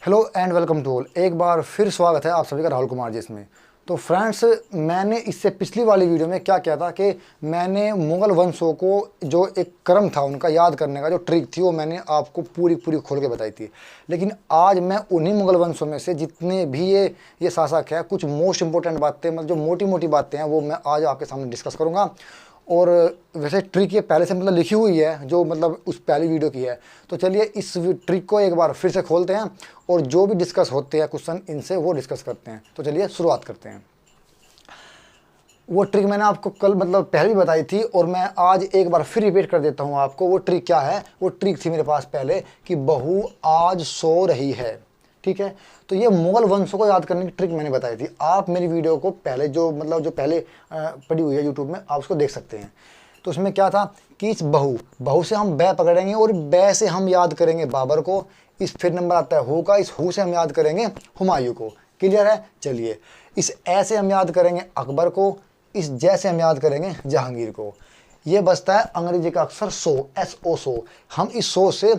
Hello and welcome to all. एक बार फिर स्वागत है आप सभी का राहुल कुमार जी इसमें। तो फ्रेंड्स, मैंने इससे पिछली वाली वीडियो में क्या किया था कि मैंने मुग़ल वंशों को जो एक क्रम था उनका याद करने का जो ट्रिक थी वो मैंने आपको पूरी पूरी खोल के बताई थी। लेकिन आज मैं उन्हीं मुग़ल वंशों में से जितने भी ये शासक है, कुछ मोस्ट इंपॉर्टेंट बातें मतलब जो मोटी मोटी बातें हैं वो मैं आज आपके सामने डिस्कस करूँगा। और वैसे ट्रिक ये पहले से मतलब लिखी हुई है जो मतलब उस पहली वीडियो की है। तो चलिए इस ट्रिक को एक बार फिर से खोलते हैं और जो भी डिस्कस होते हैं क्वेश्चन इनसे वो डिस्कस करते हैं। तो चलिए शुरुआत करते हैं। वो ट्रिक मैंने आपको कल मतलब पहले भी बताई थी और मैं आज एक बार फिर रिपीट कर देता हूँ आपको। वो ट्रिक क्या है? वो ट्रिक थी मेरे पास पहले कि बहू आज सो रही है। ठीक है, तो ये मुग़ल वंशों को याद करने की ट्रिक मैंने बताई थी। आप मेरी वीडियो को पहले जो पहले पड़ी हुई है यूट्यूब में, आप उसको देख सकते हैं। तो उसमें क्या था कि इस बहू से हम बै पकड़ेंगे और बै से हम याद करेंगे बाबर को। इस फिर नंबर आता है हु का, इस हु से हम याद करेंगे हुमायूं को। क्लियर है? चलिए, इस ए से हम याद करेंगे अकबर को, इस जै से हम याद करेंगे जहांगीर को। ये बचता है अंग्रेजी का अक्षर सो, SO सो। हम इस सो से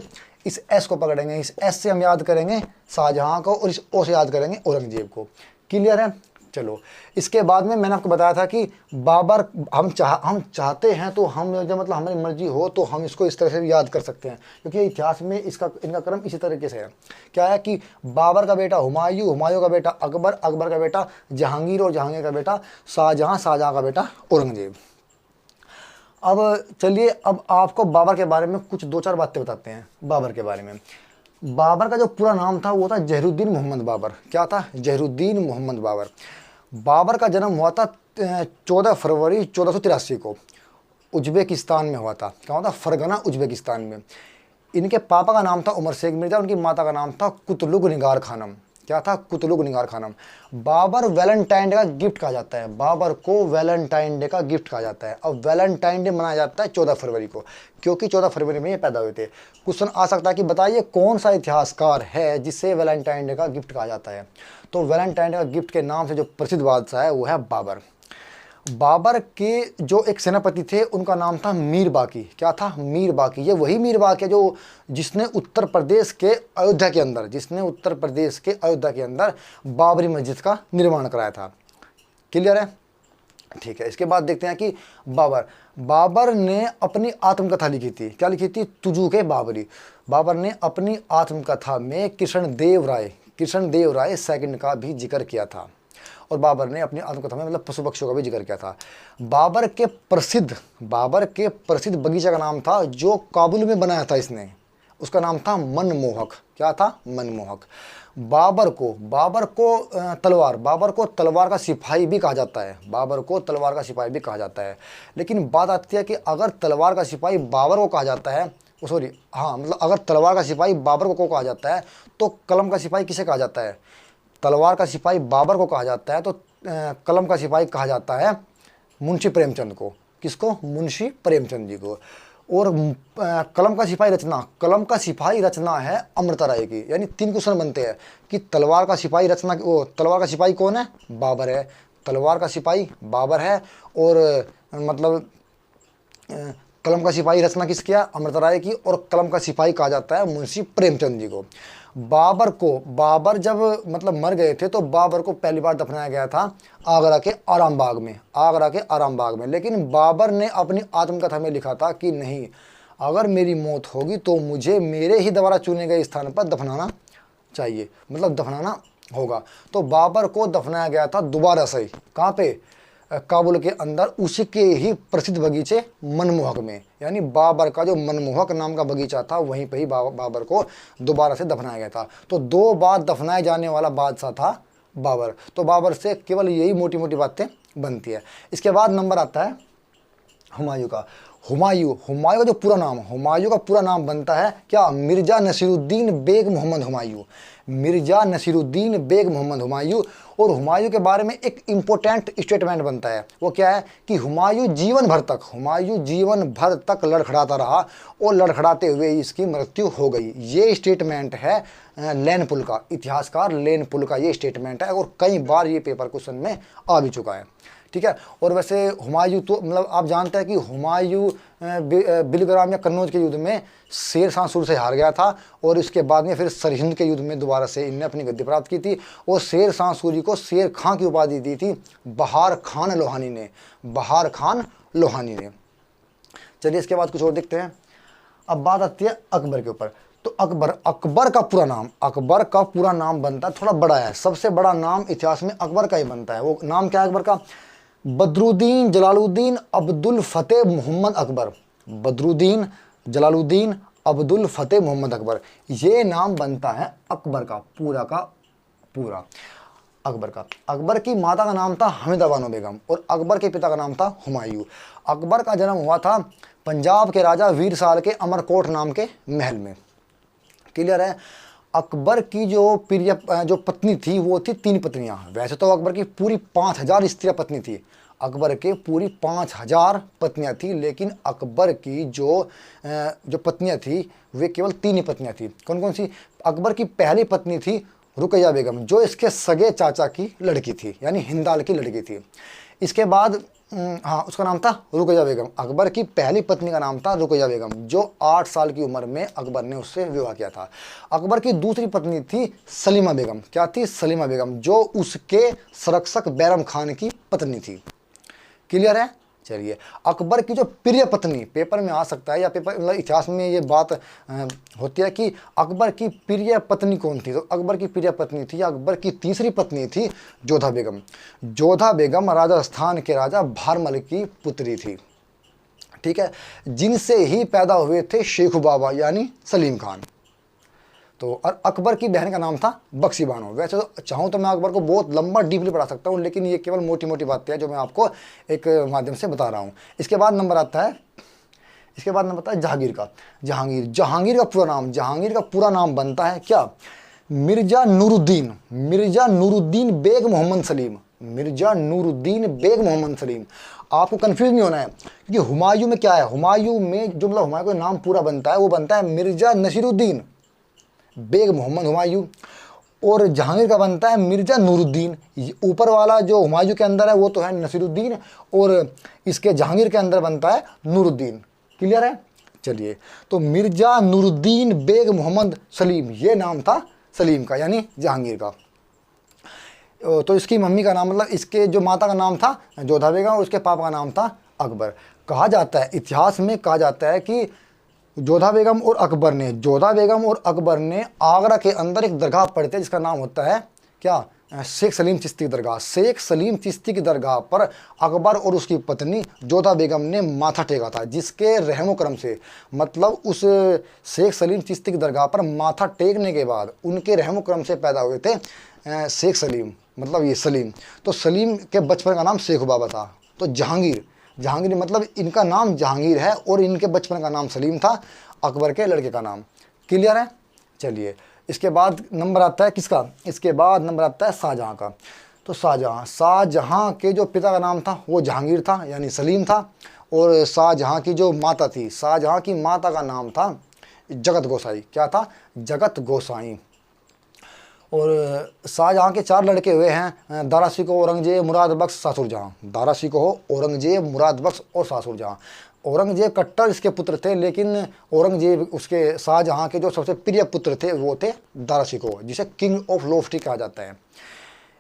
इस एस को पकड़ेंगे, इस एस से हम याद करेंगे शाहजहां को और इस ओ से याद करेंगे औरंगजेब को। क्लियर है? चलो, इसके बाद में मैंने आपको बताया था कि बाबर हम चाहते हैं तो हम जब मतलब हमारी मर्जी हो तो हम इसको इस तरह से याद कर सकते हैं, क्योंकि इतिहास में इनका क्रम इसी तरीके से है। क्या है कि बाबर का बेटा हुमायूं, हुमायूं का बेटा अकबर, अकबर का बेटा जहांगीर और जहांगीर का बेटा शाहजहां, शाहजहां का बेटा औरंगजेब। अब चलिए, अब आपको बाबर के बारे में कुछ दो चार बातें बताते हैं। बाबर के बारे में, बाबर का जो पूरा नाम था वो था जहरुद्दीन मोहम्मद बाबर। क्या था? जहरुद्दीन मोहम्मद बाबर। बाबर का जन्म हुआ था 14 फरवरी 1483 को। उज्बेकिस्तान में हुआ था। कहाँ था? फरगना उज्बेकिस्तान में। इनके पापा का नाम था उमर शेख मिर्ज़ा, उनकी माता का नाम था कुतलुग निगार खानम। क्या था? कुतलुग निगार खानम। बाबर वैलेंटाइन डे का गिफ्ट कहा जाता है। बाबर को वैलेंटाइन डे का गिफ्ट कहा जाता है। अब वैलेंटाइन डे मनाया जाता है 14 फरवरी को, क्योंकि 14 फरवरी में ये पैदा हुए थे। क्वेश्चन आ सकता है कि बताइए कौन सा इतिहासकार है जिसे वैलेंटाइन डे का गिफ्ट कहा जाता है? तो वैलेंटाइन डे का गिफ्ट के नाम से जो प्रसिद्ध बादशाह है वो है बाबर। बाबर के जो एक सेनापति थे उनका नाम था मीर बाकी। क्या था? मीर बाकी। ये वही मीर बाकी है जो जिसने उत्तर प्रदेश के अयोध्या के अंदर बाबरी मस्जिद का निर्माण कराया था। क्लियर है? ठीक है, इसके बाद देखते हैं कि बाबर ने अपनी आत्मकथा लिखी थी। क्या लिखी थी? तुजुके बाबरी। बाबर ने अपनी आत्मकथा में कृष्ण देव राय सेकंड का भी जिक्र किया था। और बाबर ने अपनी आत्मकथा में मतलब पशु पक्षियों का भी जिक्र किया था। बाबर के प्रसिद्ध बगीचा का नाम था जो काबुल में बनाया था इसने, उसका नाम था मनमोहक। क्या था? मनमोहक। बाबर को तलवार का सिपाही भी कहा जाता है। लेकिन बात आती है कि अगर तलवार का सिपाही बाबर को कहा जाता है, मतलब अगर तलवार का सिपाही बाबर को कहा जाता है तो कलम का सिपाही किसे कहा जाता है? तलवार का सिपाही बाबर को कहा जाता है तो कलम का सिपाही कहा जाता है मुंशी प्रेमचंद को। किसको? मुंशी प्रेमचंद जी को। और कलम का सिपाही रचना है अमृता राय की। यानी 3 क्वेश्चन बनते हैं कि तलवार का सिपाही कौन है? बाबर है। तलवार का सिपाही बाबर है और मतलब कलम का सिपाही रचना किसकी है? अमृता राय की। और कलम का सिपाही कहा जाता है मुंशी प्रेमचंद जी को। बाबर जब मतलब मर गए थे तो बाबर को पहली बार दफनाया गया था आगरा के आराम बाग में। लेकिन बाबर ने अपनी आत्मकथा में लिखा था कि नहीं, अगर मेरी मौत होगी तो मुझे मेरे ही द्वारा चुने गए स्थान पर दफनाना चाहिए, मतलब दफनाना होगा। तो बाबर को दफनाया गया था दोबारा से। कहाँ पे? काबुल के अंदर, उसी के ही प्रसिद्ध बगीचे मनमोहक में। यानी बाबर का जो मनमोहक नाम का बगीचा था वहीं पे ही बाबर को दोबारा से दफनाया गया था। तो 2 बार दफनाए जाने वाला बादशाह था बाबर। तो बाबर से केवल यही मोटी मोटी बातें बनती है। इसके बाद नंबर आता है हुमायूं का। हुमायूं का जो पूरा नाम, हुमायूं का पूरा नाम बनता है क्या? मिर्जा नसीरुद्दीन बेग मोहम्मद हुमायूं। और हुमायूं के बारे में एक इम्पोर्टेंट स्टेटमेंट बनता है। वो क्या है कि हुमायूं जीवन भर तक लड़खड़ाता रहा और लड़खड़ाते हुए इसकी मृत्यु हो गई। ये स्टेटमेंट है लेनपुल का, इतिहासकार लेनपुल का ये स्टेटमेंट है और कई बार ये पेपर क्वेश्चन में आ भी चुका है। ठीक है। और वैसे हुमायूं तो मतलब आप जानते हैं कि हुमायूं बिलग्राम या कन्नौज के युद्ध में शेर शाह सूरी से हार गया था, और इसके बाद में फिर सरहिंद के युद्ध में दोबारा से इनने अपनी गद्दी प्राप्त की थी, और शेर शाह सूरी को शेर खां की उपाधि दी थी बहार खान लोहानी ने, बहार खान लोहानी ने। चलिए इसके बाद कुछ और देखते हैं। अब बात आती है अकबर के ऊपर। तो अकबर का पूरा नाम, अकबर का पूरा नाम बनता है, थोड़ा बड़ा है, सबसे बड़ा नाम इतिहास में अकबर का ही बनता है। वो नाम क्या है अकबर का? बदरुद्दीन जलालुद्दीन अब्दुल फतेह मोहम्मद अकबर। बदरुद्दीन जलालुद्दीन अब्दुल फतेह मोहम्मद अकबर, ये नाम बनता है अकबर का पूरा अकबर का। अकबर की माता का नाम था हमीदा बानो बेगम, और अकबर के पिता का नाम था हुमायूं। अकबर का जन्म हुआ था पंजाब के राजा वीर साल के अमरकोट नाम के महल में। क्लियर है। अकबर की जो पत्नी थी वो थी 3 पत्नियां। वैसे तो अकबर की पूरी 5000 स्त्रियां पत्नी थी, अकबर के पूरी 5000 पत्नियां थी, लेकिन अकबर की जो पत्नियां थी वे केवल 3 ही पत्नियां थी। कौन कौन सी? अकबर की पहली पत्नी थी रुकैया बेगम, जो इसके सगे चाचा की लड़की थी, यानी हिंदाल की लड़की थी। इसके बाद उसका नाम था रुकैया बेगम। अकबर की पहली पत्नी का नाम था रुकैया बेगम, जो 8 साल की उम्र में अकबर ने उससे विवाह किया था। अकबर की दूसरी पत्नी थी सलीमा बेगम। क्या थी? सलीमा बेगम, जो उसके संरक्षक बैरम खान की पत्नी थी। क्लियर है। चलिए, अकबर की जो प्रिय पत्नी, पेपर में आ सकता है या पेपर मतलब इतिहास में ये बात होती है कि अकबर की प्रिय पत्नी कौन थी। तो अकबर की प्रिय पत्नी थी, अकबर की तीसरी पत्नी थी जोधा बेगम। जोधा बेगम राजस्थान के राजा भारमल की पुत्री थी, ठीक है, जिनसे ही पैदा हुए थे शेखू बाबा यानी सलीम खान। तो और अकबर की बहन का नाम था बख्शी बानो। वैसे तो चाहूँ तो मैं अकबर को बहुत लंबा डीपली पढ़ा सकता हूँ, लेकिन ये केवल मोटी मोटी बातें हैं जो मैं आपको एक माध्यम से बता रहा हूँ। इसके बाद नंबर आता है जहांगीर का। जहांगीर का पूरा नाम, जहांगीर का पूरा नाम बनता है क्या? मिर्जा नूरुद्दीन बेग मोहम्मद सलीम। मिर्जा नूरुद्दीन बेग मोहम्मद सलीम। आपको कंफ्यूज नहीं होना है, क्योंकि हुमायूं में क्या है, हुमायूं में जो मतलब हुमायूं का नाम पूरा बनता है वो बनता है मिर्जा नसीरुद्दीन बेग मोहम्मद हुमायूं, और जहांगीर का बनता है मिर्जा नूरुद्दीन। ऊपर वाला जो हुमायूं के अंदर है वो तो है नसीरुद्दीन, और इसके जहांगीर के अंदर बनता है नूरुद्दीन। क्लियर है। चलिए, तो मिर्जा नूरुद्दीन बेग मोहम्मद सलीम, ये नाम था सलीम का यानी जहांगीर का। तो इसकी मम्मी का नाम मतलब इसके जो माता का नाम था जोधा बेगम, और उसके पापा का नाम था अकबर। कहा जाता है, इतिहास में कहा जाता है कि जोधा बेगम और अकबर ने आगरा के अंदर एक दरगाह पड़ती है जिसका नाम होता है क्या? शेख सलीम चिश्ती की दरगाह। शेख सलीम चिश्ती की दरगाह पर अकबर और उसकी पत्नी जोधा बेगम ने माथा टेका था, जिसके रहमो करम से, मतलब उस शेख सलीम चिश्ती की दरगाह पर माथा टेकने के बाद उनके रहमो करम से पैदा हुए थे शेख सलीम, मतलब ये सलीम। तो सलीम के बचपन का नाम शेखू बाबा था। तो जहांगीर मतलब इनका नाम जहांगीर है और इनके बचपन का नाम सलीम था, अकबर के लड़के का नाम। क्लियर है। चलिए, इसके बाद नंबर आता है किसका? इसके बाद नंबर आता है शाहजहां का। तो शाहजहां के जो पिता का नाम था वो जहांगीर था यानी सलीम था, और शाहजहां की जो माता थी, शाहजहां की माता का नाम था जगत गोसाई। क्या था? जगत गोसाई। और शाहजहां के 4 लड़के हुए हैं, दारा शिकोह, औरंगजेब, मुराद बख्श, सासुर जहां। दारा शिकोह, औरंगजेब, मुराद बख्श और सासुर जहां। औरंगजेब कट्टर इसके पुत्र थे, लेकिन औरंगजेब उसके शाहजहां के जो सबसे प्रिय पुत्र थे वो थे दारा शिकोह, जिसे किंग ऑफ लोफ्टी कहा जाता है।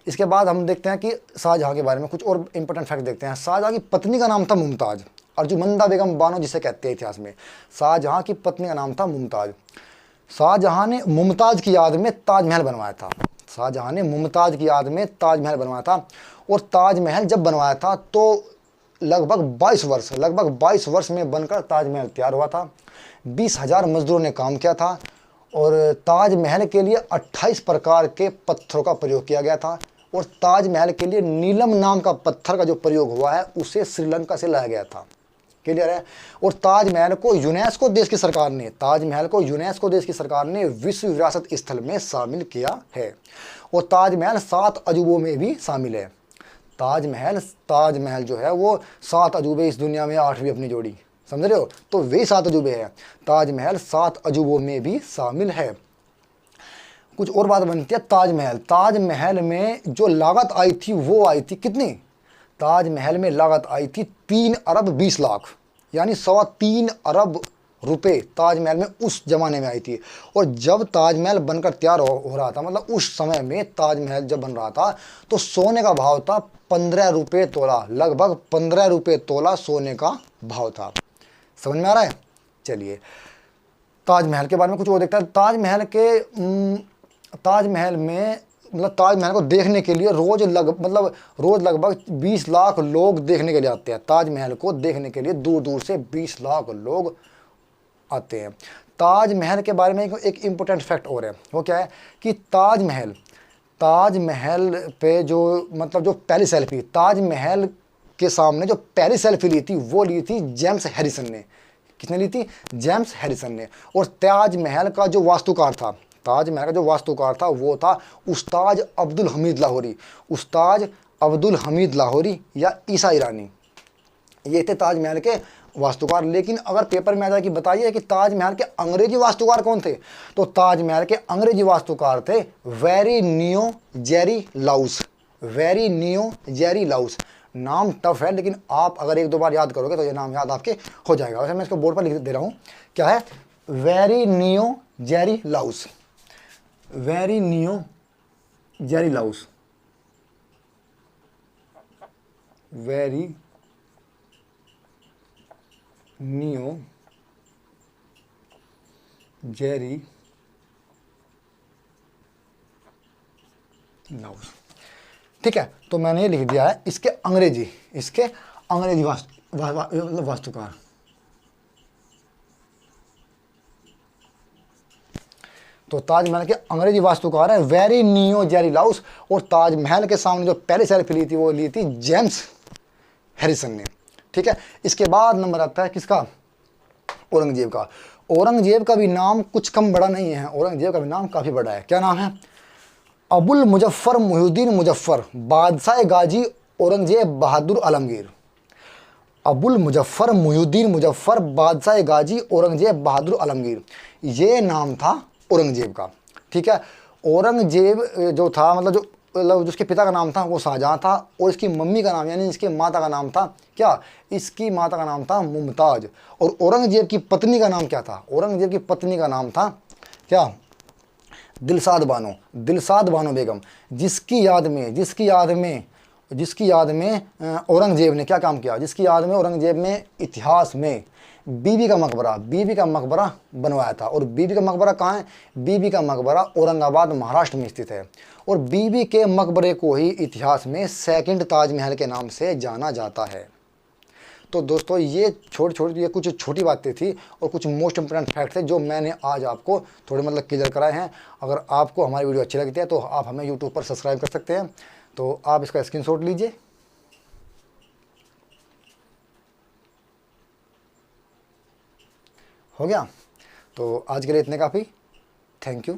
इसके बाद हम देखते हैं कि शाहजहां के बारे में कुछ और इंपॉर्टेंट फैक्ट देखते हैं। शाहजहां की पत्नी का नाम था मुमताज़, अर्जुमंदा बेगम बानो जिसे कहते हैं इतिहास में। शाहजहां की पत्नी का नाम था मुमताज़। शाहजहां ने मुमताज़ की याद में ताजमहल बनवाया था। शाहजहां ने मुमताज़ की याद में ताजमहल बनवाया था, और ताजमहल जब बनवाया था तो लगभग 22 वर्ष में बनकर ताजमहल तैयार हुआ था। 20,000 मजदूरों ने काम किया था, और ताजमहल के लिए 28 प्रकार के पत्थरों का प्रयोग किया गया था, और ताजमहल के लिए नीलम नाम का पत्थर का जो प्रयोग हुआ है उसे श्रीलंका से लाया गया था। क्लियर है। और ताजमहल को यूनेस्को देश की सरकार ने विश्व विरासत स्थल में शामिल किया है, और ताजमहल 7 अजूबों में भी शामिल है। ताजमहल जो है वो 7 अजूबे, इस दुनिया में 8वीं अपनी जोड़ी, समझ रहे हो, तो वे 7 अजूबे हैं। ताजमहल 7 अजूबों में भी शामिल है। कुछ और बात बनती है। ताजमहल में जो लागत आई थी वो आई थी कितनी? ताजमहल में लागत आई थी 3 अरब 20 लाख, यानी 3.25 अरब रुपए ताजमहल में उस जमाने में आई थी। और जब ताजमहल बनकर तैयार हो रहा था, मतलब उस समय में ताजमहल जब बन रहा था, तो सोने का भाव था 15 रुपये तोला, लगभग 15 रुपये तोला सोने का भाव था। समझ में आ रहा है? चलिए ताजमहल के बारे में कुछ और देखता है। ताजमहल में मतलब ताजमहल को देखने के लिए रोज़ लगभग 20 लाख लोग देखने के लिए आते हैं। ताजमहल को देखने के लिए दूर दूर से 20 लाख लोग आते हैं। ताजमहल के बारे में एक इम्पोर्टेंट फैक्ट और है, वो क्या है कि ताजमहल पे जो पहली सेल्फी, ताजमहल के सामने जो पहली सेल्फी ली थी वो ली थी जेम्स हैरिसन ने। किसने ली थी? जेम्स हैरिसन ने। और ताजमहल का जो वास्तुकार था वो था उस्ताद अब्दुल हमीद लाहौरी या ईसा ईरानी, ये थे ताजमहल के वास्तुकार। लेकिन अगर पेपर में आ जाए कि बताइए कि ताजमहल के अंग्रेजी वास्तुकार कौन थे, तो ताजमहल के अंग्रेजी वास्तुकार थे वेरीनियो जेरी लाउस। नाम टफ है, लेकिन आप अगर 1-2 बार याद करोगे तो ये नाम याद आपके हो जाएगा। वैसे मैं इसको बोर्ड पर लिख दे रहा हूँ, क्या है? वेरीनियो जेरी लाउस। नियो जेरी लाउस, ठीक है। तो मैंने ये लिख दिया है इसके अंग्रेजी वास्तुकार। तो ताजमहल के अंग्रेजी वास्तुकार है वेरीनियो जेरी लाउस। और ताजमहल के सामने जो पहले सेल्फी ली थी वो ली थी जेम्स हैरिसन ने, ठीक है। इसके बाद नंबर आता है किसका? औरंगजेब का। औरंगजेब का भी नाम कुछ कम बड़ा नहीं है, औरंगजेब का भी नाम काफ़ी बड़ा है। क्या नाम है? अबुल मुजफ्फर मुहिउद्दीन मुजफ्फर बादशाह गाजी औरंगजेब बहादुर आलमगीर। अबुल मुजफ्फर मुहिउद्दीन मुजफ्फर बादशाह गाजी औरंगजेब बहादुर आलमगीर, ये नाम था औरंगजेब का, ठीक है। औरंगजेब जो था मतलब जिसके पिता का नाम था वो शाहजहां था, और इसकी मम्मी का नाम यानी इसके माता का नाम था क्या? इसकी माता का नाम था मुमताज। और औरंगजेब की पत्नी का नाम क्या था? औरंगजेब की पत्नी का नाम था क्या? दिलशाद बानो बेगम, जिसकी याद में औरंगजेब ने क्या काम किया? जिसकी याद में औरंगजेब ने इतिहास में बीबी का मकबरा बनवाया था। और बीबी का मकबरा कहाँ है? बीबी का मकबरा औरंगाबाद महाराष्ट्र में स्थित है। और बीबी के मकबरे को ही इतिहास में सेकंड ताजमहल के नाम से जाना जाता है। तो दोस्तों ये कुछ छोटी बातें थी और कुछ मोस्ट इंपोर्टेंट फैक्ट थे जो मैंने आज आपको थोड़े क्लियर कराए हैं। अगर आपको हमारी वीडियो अच्छी लगती है तो आप हमें यूट्यूब पर सब्सक्राइब कर सकते हैं। तो आप इसका स्क्रीनशॉट लीजिए। हो गया? तो आज के लिए इतने काफ़ी। Thank you.